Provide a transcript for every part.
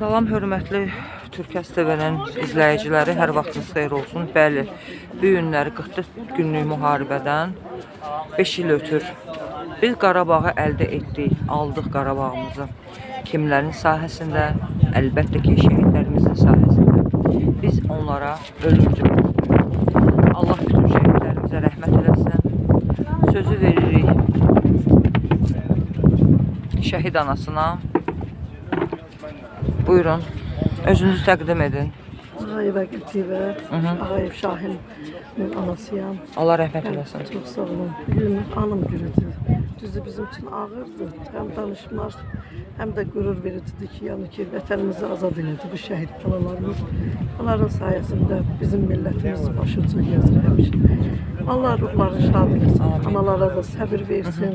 Salam hörmətli Türkəs TV-nin izləyiciləri, hər vaxtınız xeyir olsun. Bəli, bu günləri 44 günlük müharibədən 5 il ötür. Biz Qarabağı əldə etdik, aldıq Qarabağımızı. Kimlərin sahəsində? Əlbəttə ki, şəhidlərimizin sahəsində. Biz onlara ölümcül olduq. Allah bütün şəhidlərimizə rəhmət eləsin. Sözü veririk şəhid anasına. Buyurun, özünüzü təqdim edin. Ağayev Qətivə, Ağayev Şahin'in anasıyam. Allah rəhmət eləsin. Çox sağ olun. Bugün anım günüdür. Düzdür, bizim için ağırdı. Hem danışmaq, hem de gurur vericidir ki, yani ki vətənimizi azad edildi bu şəhid balalarımız. Onların sayesinde bizim milletimiz başıca gəzir həmişə. Allah ruhlarını şad etsin, analara da səbir versin.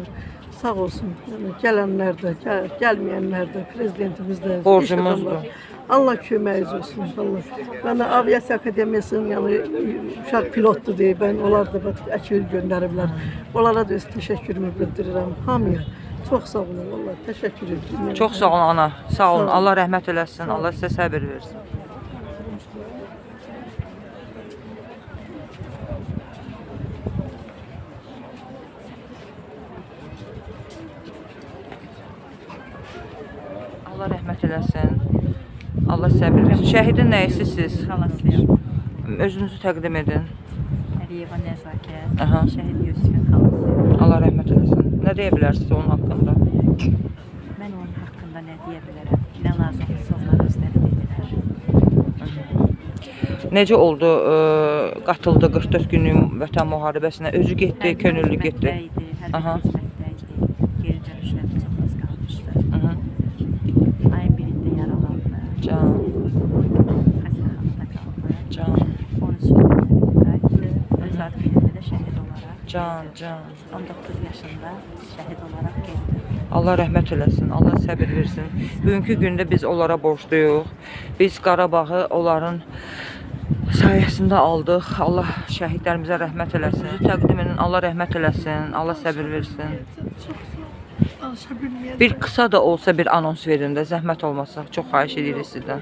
Sağ olsun. Yani gelenler de, gelmeyenler de, prezidentimiz de. Borcumuzdur. Allah köməyiniz olsun. Allah. Ben de Aviasiya Akademiyasının yani uşaq pilotdur diye ben onlar da əkil göndəriblər. Onlara da öz təşəkkürümü bildirirəm hamıya. Çox sağ olun. Vallahi təşəkkür edirəm. Çox sağ olun ana. Sağ olun. Allah rəhmət eləsin. Allah sizə səbir versin. Allah rəhmət eləsin. Allah səbir versin. Şəhidin nəyisi siz? Xalasıyam. Özünüzü təqdim edin. Əliyeva Nəzakət, Aha. Şəhid Yusifin xalasıyam. Allah rəhmət eləsin. Nə deyə bilərsiniz onun haqqında? Mən onun haqqında nə deyə bilərəm? Nə lazımdırsa onlar özləri dedilər. Necə oldu? Qatıldı 44 günlük vətən müharibəsinə. Özü getdi, könüllü getdi. Hərbi xidmətdəydi. Geri dönüşünə də çox az qalmışdı. Ayın birində yaralandı. Can, Xəstəxanada qaldı. can, 13 ildə öz ad günündə də şəhid olaraq. can, can. 19 yaşında şəhid olaraq gəldi. Allah rəhmət eləsin, Allah səbir versin. Bugünkü gündə biz onlara borcluyuq. Biz Qarabağı onların sayəsində aldıq. Allah şəhidlərimizə rəhmət eləsin. Özü təqdim edin, Allah rəhmət eləsin, Allah səbir versin. Bir qısa da olsa bir anons verin də, zəhmət olmasa. Çox xahiş edirik sizdən.